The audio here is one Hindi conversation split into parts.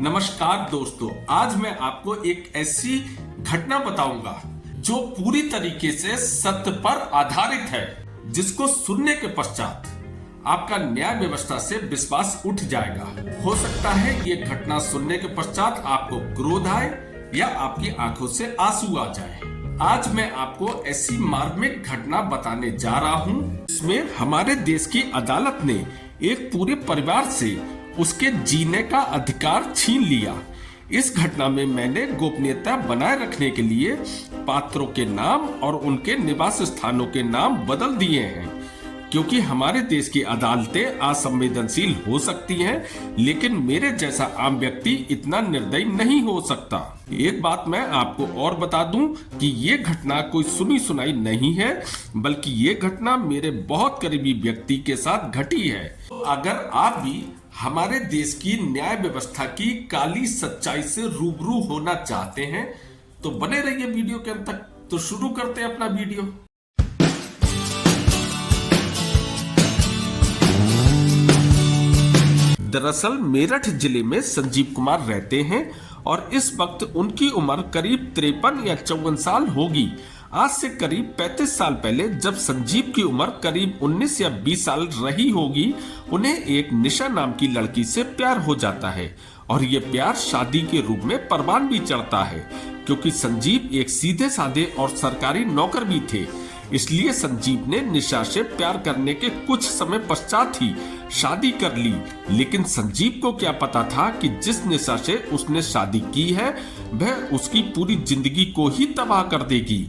नमस्कार दोस्तों, आज मैं आपको एक ऐसी घटना बताऊंगा जो पूरी तरीके से सत्य पर आधारित है, जिसको सुनने के पश्चात आपका न्याय व्यवस्था से विश्वास उठ जाएगा। हो सकता है ये घटना सुनने के पश्चात आपको क्रोध आए या आपकी आंखों से आंसू आ जाए। आज मैं आपको ऐसी मार्मिक घटना बताने जा रहा हूँ, इसमें हमारे देश की अदालत ने एक पूरे परिवार से उसके जीने का अधिकार छीन लिया। इस घटना में मैंने गोपनीयता बनाए रखने के लिए पात्रों के नाम और उनके निवास स्थानों के नाम बदल दिए हैं, क्योंकि हमारे देश की अदालतें असंवेदनशील हो सकती हैं, लेकिन मेरे जैसा आम व्यक्ति इतना निर्दयी नहीं हो सकता। एक बात मैं आपको और बता दूं कि ये घटना कोई सुनी सुनाई नहीं है, बल्कि ये घटना मेरे बहुत करीबी व्यक्ति के साथ घटी है। अगर आप भी हमारे देश की न्याय व्यवस्था की काली सच्चाई से रूबरू होना चाहते हैं तो बने रहिए वीडियो के अंत तक। तो शुरू करते हैं अपना वीडियो। दरअसल मेरठ जिले में संजीव कुमार रहते हैं और इस वक्त उनकी उम्र करीब 53 या 54 साल होगी। आज से करीब 35 साल पहले जब संजीव की उम्र करीब 19 या 20 साल रही होगी, उन्हें एक निशा नाम की लड़की से प्यार हो जाता है और ये प्यार शादी के रूप में परवान भी चढ़ता है। क्योंकि संजीव एक सीधे साधे और सरकारी नौकर भी थे, इसलिए संजीव ने निशा से प्यार करने के कुछ समय पश्चात ही शादी कर ली। लेकिन संजीव को क्या पता था कि जिस निशा से उसने शादी की है वह उसकी पूरी जिंदगी को ही तबाह कर देगी।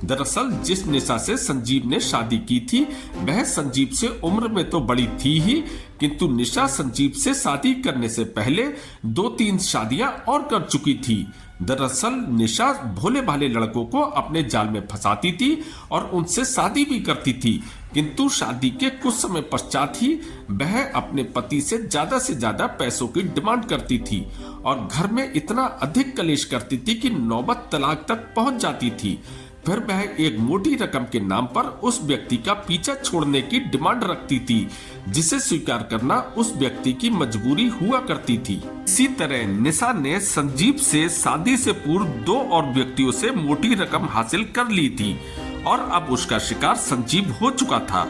दरअसल जिस निशा से संजीव ने शादी की थी वह संजीव से उम्र में तो बड़ी थी ही, किंतु निशा संजीव से शादी करने से पहले 2-3 शादियां और कर चुकी थी। दरअसल निशा भोले भाले लड़कों को अपने जाल में फंसाती थी और उनसे शादी भी करती थी, किंतु शादी के कुछ समय पश्चात ही वह अपने पति से ज्यादा पैसों की डिमांड करती थी और घर में इतना अधिक कलेश करती थी कि नौबत तलाक तक पहुंच जाती थी। फिर वह एक मोटी रकम के नाम पर उस व्यक्ति का पीछा छोड़ने की डिमांड रखती थी, जिसे स्वीकार करना उस व्यक्ति की मजबूरी हुआ करती थी। इसी तरह निशा ने संजीव से शादी से पूर्व 2 और व्यक्तियों से मोटी रकम हासिल कर ली थी और अब उसका शिकार संजीव हो चुका था।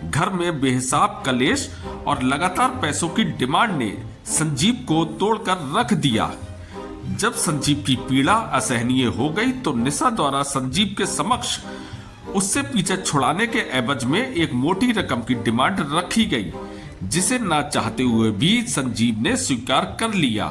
घर में बेहिसाब कलेश और लगातार पैसों की डिमांड ने संजीव को तोड़कर रख दिया। जब संजीव की पीड़ा असहनीय हो गई तो निशा द्वारा संजीव के समक्ष उससे पीछे छुड़ाने के एवज में एक मोटी रकम की डिमांड रखी गई, जिसे ना चाहते हुए भी संजीव ने स्वीकार कर लिया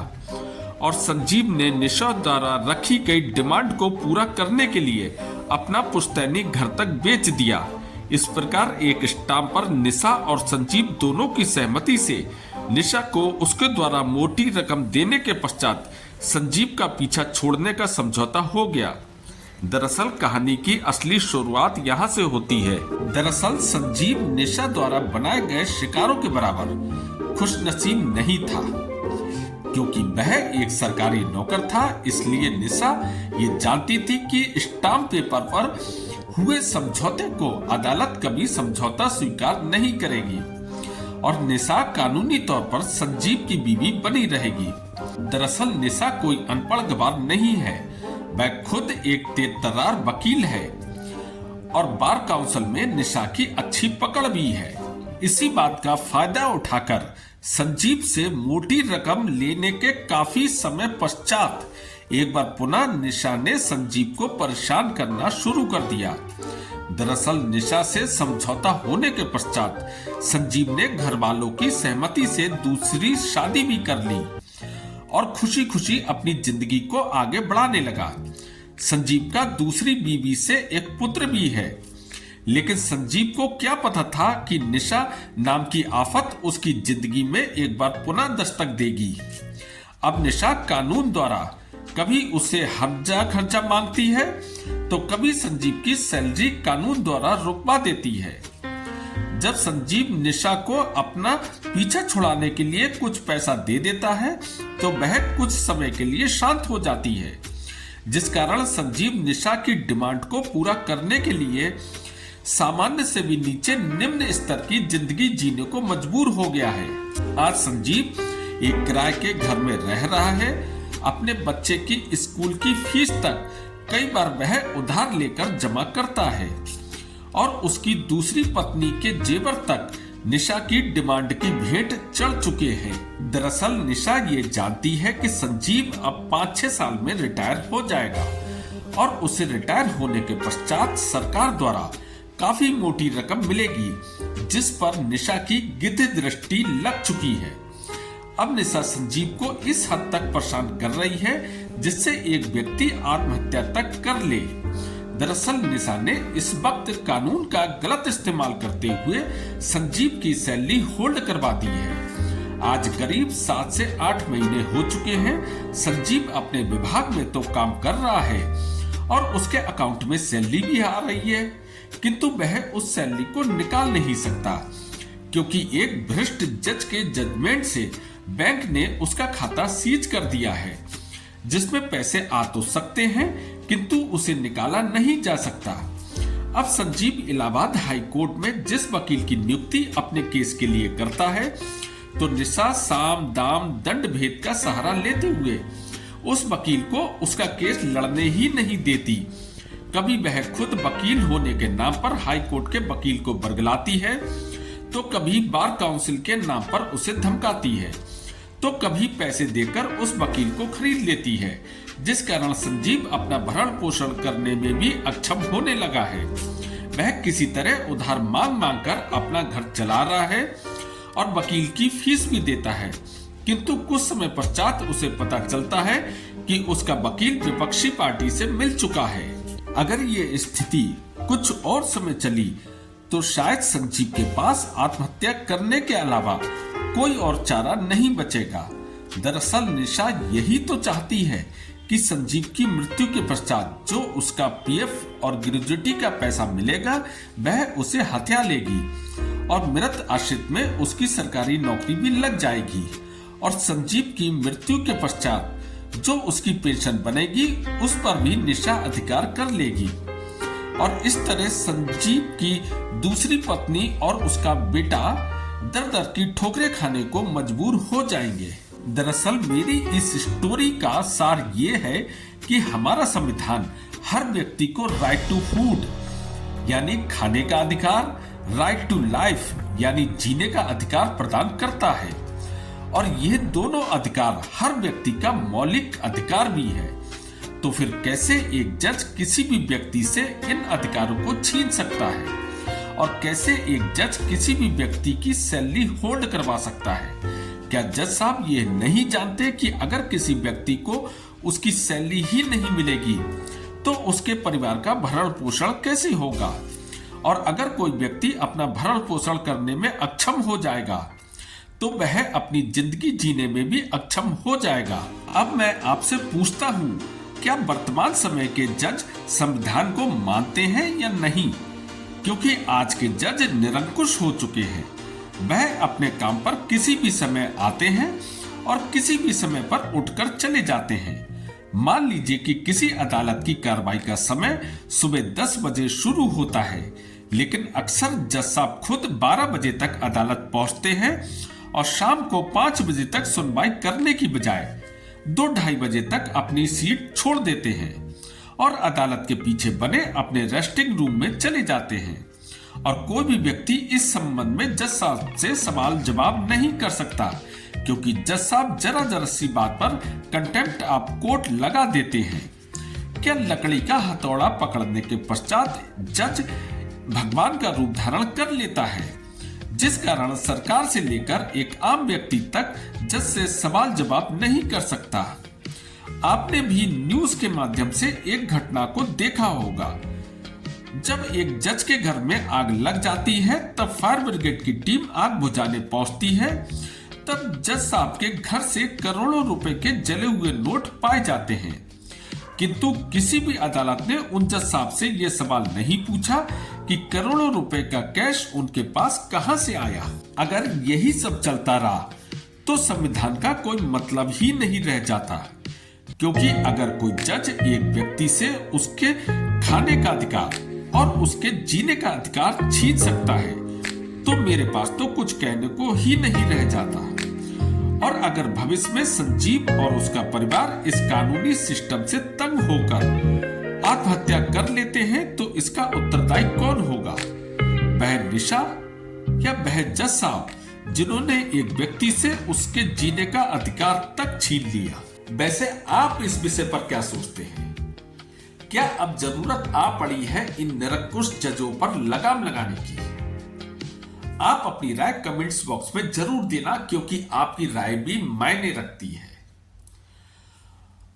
और संजीव ने निशा द्वारा रखी गई डिमांड को पूरा करने के लिए अपना पुश्तैनी घर तक बेच दिया। इस प्रकार एक स्टाम्प पर निशा और संजीव दोनों की सहमति से निशा को उसके द्वारा मोटी रकम देने के पश्चात संजीव का पीछा छोड़ने का समझौता हो गया। दरअसल कहानी की असली शुरुआत यहाँ से होती है। दरअसल संजीव निशा द्वारा बनाए गए शिकारों के बराबर खुशनसीब नहीं था, क्योंकि वह एक सरकारी नौकर था। इसलिए निशा ये जानती थी कि स्टाम्प पेपर पर हुए समझौते को अदालत कभी समझौता स्वीकार नहीं करेगी और निशा कानूनी तौर पर संजीव की बीवी बनी रहेगी। दरअसल निशा कोई अनपढ़ गवार नहीं है, वह खुद एक तेज-तर्रार वकील है और बार काउंसिल में निशा की अच्छी पकड़ भी है। इसी बात का फायदा उठाकर संजीव से मोटी रकम लेने के काफी समय पश्चात एक बार पुनः निशा ने संजीव को परेशान करना शुरू कर दिया। दरअसल निशा से समझौता होने के पश्चात संजीव ने घर वालों की सहमति से दूसरी शादी भी कर ली और खुशी खुशी अपनी जिंदगी को आगे बढ़ाने लगा। संजीव का दूसरी बीवी से एक पुत्र भी है, लेकिन संजीव को क्या पता था कि निशा नाम की आफत उसकी जिंदगी में एक बार पुनः दस्तक देगी। अब निशा कानून द्वारा कभी उसे हर्जा खर्चा मांगती है तो कभी संजीव की सैलरी कानून द्वारा रुकवा देती है। जब संजीव निशा को अपना पीछा छुड़ाने के लिए कुछ पैसा दे देता है तो वह कुछ समय के लिए शांत हो जाती है, जिस कारण संजीव निशा की डिमांड को पूरा करने के लिए सामान्य से भी नीचे निम्न स्तर की जिंदगी जीने को मजबूर हो गया है। आज संजीव एक किराए के घर में रह रहा है, अपने बच्चे की स्कूल की फीस तक कई बार वह उधार लेकर जमा करता है और उसकी दूसरी पत्नी के जेवर तक निशा की डिमांड की भेंट चढ़ चुके हैं। दरअसल निशा ये जानती है कि संजीव अब 5-6 साल में रिटायर हो जाएगा और उसे रिटायर होने के पश्चात सरकार द्वारा काफी मोटी रकम मिलेगी, जिस पर निशा की गिद्ध दृष्टि लग चुकी है। अब निशा संजीव को इस हद तक परेशान कर रही है जिससे एक व्यक्ति आत्महत्या तक कर ले। दरअसल निशा ने इस वक्त कानून का गलत इस्तेमाल करते हुए संजीव की सैलरी होल्ड करवा दी है। आज करीब 7 से 8 महीने हो चुके हैं। संजीव अपने विभाग में तो काम कर रहा है और उसके अकाउंट में सैलरी भी आ रही है, किंतु वह उस सैलरी को निकाल नहीं सकता क्योंकि एक भ्रष्ट जज के जजमेंट से बैंक ने उसका खाता सीज कर दिया है, जिसमें पैसे आ तो सकते हैं किंतु उसे निकाला नहीं जा सकता। अब संजीव इलाहाबाद हाई कोर्ट में जिस वकील की नियुक्ति अपने केस के लिए करता है, तो निशा साम दाम दंड भेद का सहारा लेते हुए उस वकील को उसका केस लड़ने ही नहीं देती। कभी वह खुद वकील होने के नाम पर हाई कोर्ट के वकील को बरगलाती है, तो कभी बार काउंसिल के नाम पर उसे धमकाती है, तो कभी पैसे देकर उस वकील को खरीद लेती है, जिस कारण संजीव अपना भरण पोषण करने में भी अक्षम होने लगा है। वह किसी तरह उधार मांग मांग कर अपना घर चला रहा है और वकील की फीस भी देता है, किंतु कुछ समय पश्चात उसे पता चलता है कि उसका वकील विपक्षी पार्टी से मिल चुका है। अगर ये स्थिति कुछ और समय चली तो शायद संजीव के पास आत्महत्या करने के अलावा कोई और चारा नहीं बचेगा। दरअसल निशा यही तो चाहती है कि संजीव की मृत्यु के पश्चात जो उसका पीएफ और ग्रेजुएटी का पैसा मिलेगा वह उसे हत्या लेगी और मृत आश्रित में उसकी सरकारी नौकरी भी लग जाएगी और संजीव की मृत्यु के पश्चात जो उसकी पेंशन बनेगी उस पर भी निशा अधिकार कर लेगी और इस तरह संजीव की दूसरी पत्नी और उसका बेटा दर दर की ठोकरें खाने को मजबूर हो जाएंगे। दरअसल मेरी इस स्टोरी का सार ये है कि हमारा संविधान हर व्यक्ति को राइट टू फूड यानी खाने का अधिकार, राइट टू लाइफ यानी जीने का अधिकार प्रदान करता है और ये दोनों अधिकार हर व्यक्ति का मौलिक अधिकार भी है। तो फिर कैसे एक जज किसी भी व्यक्ति से इन अधिकारों को छीन सकता है और कैसे एक जज किसी भी व्यक्ति की सैलरी होल्ड करवा सकता है? क्या जज साहब ये नहीं जानते कि अगर किसी व्यक्ति को उसकी सैलरी ही नहीं मिलेगी तो उसके परिवार का भरण पोषण कैसे होगा? और अगर कोई व्यक्ति अपना भरण पोषण करने में अक्षम हो जाएगा तो वह अपनी जिंदगी जीने में भी अक्षम हो जाएगा। अब मैं आपसे पूछता हूँ, क्या वर्तमान समय के जज संविधान को मानते हैं या नहीं? क्योंकि आज के जज निरंकुश हो चुके हैं। वह अपने काम पर किसी भी समय आते हैं और किसी भी समय पर उठकर चले जाते हैं। मान लीजिए कि किसी अदालत की कार्रवाई का समय सुबह 10 बजे शुरू होता है, लेकिन अक्सर जज साहब खुद 12 बजे तक अदालत पहुंचते हैं और शाम को 5 बजे तक सुनवाई करने की बजाय 2-2:30 बजे तक अपनी सीट छोड़ देते हैं और अदालत के पीछे बने अपने रेस्टिंग रूम में चले जाते हैं और कोई भी व्यक्ति इस संबंध में जज साहब से सवाल जवाब नहीं कर सकता, क्योंकि जज साहब जरा सी बात पर कंटेम्प्ट ऑफ कोर्ट लगा देते हैं। क्या लकड़ी का हथौड़ा पकड़ने के पश्चात जज भगवान का रूप धारण कर लेता है, जिस कारण सरकार से लेकर एक आम व्यक्ति तक जज से सवाल जवाब नहीं कर सकता। आपने भी न्यूज के माध्यम से एक घटना को देखा होगा। जब एक जज के घर में आग लग जाती है तब फायर ब्रिगेड की टीम आग बुझाने पहुंचती है। तब जज साहब के घर से करोड़ों रुपए के जले हुए नोट पाए जाते हैं, किंतु किसी भी अदालत ने उन जज साहब से यह सवाल नहीं पूछा कि करोड़ों रुपए का कैश उनके पास कहां से आया। अगर यही सब चलता रहा तो संविधान का कोई मतलब ही नहीं रह जाता, क्योंकि अगर कोई जज एक व्यक्ति से उसके खाने का अधिकार और उसके जीने का अधिकार छीन सकता है तो मेरे पास तो कुछ कहने को ही नहीं रह जाता। और अगर भविष्य में संजीव और उसका परिवार इस कानूनी सिस्टम से तंग होकर आत्महत्या कर लेते हैं तो इसका उत्तरदायी कौन होगा? बहन निशा या बहन जज साहब, जिन्होंने एक व्यक्ति से उसके जीने का अधिकार तक छीन लिया। वैसे आप इस विषय पर क्या सोचते हैं? क्या अब जरूरत आ पड़ी है इन निरंकुश जजों पर लगाम लगाने की? आप अपनी राय कमेंट्स बॉक्स में जरूर देना, क्योंकि आपकी राय भी मायने रखती है।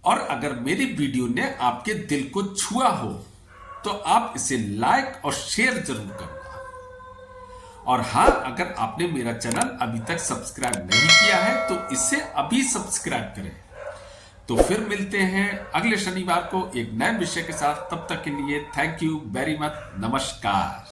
और अगर मेरी वीडियो ने आपके दिल को छुआ हो तो आप इसे लाइक और शेयर जरूर करना। और हाँ, अगर आपने मेरा चैनल अभी तक सब्सक्राइब नहीं किया है तो इसे अभी सब्सक्राइब करें। तो फिर मिलते हैं अगले शनिवार को एक नए विषय के साथ। तब तक के लिए थैंक यू वेरी मच। नमस्कार।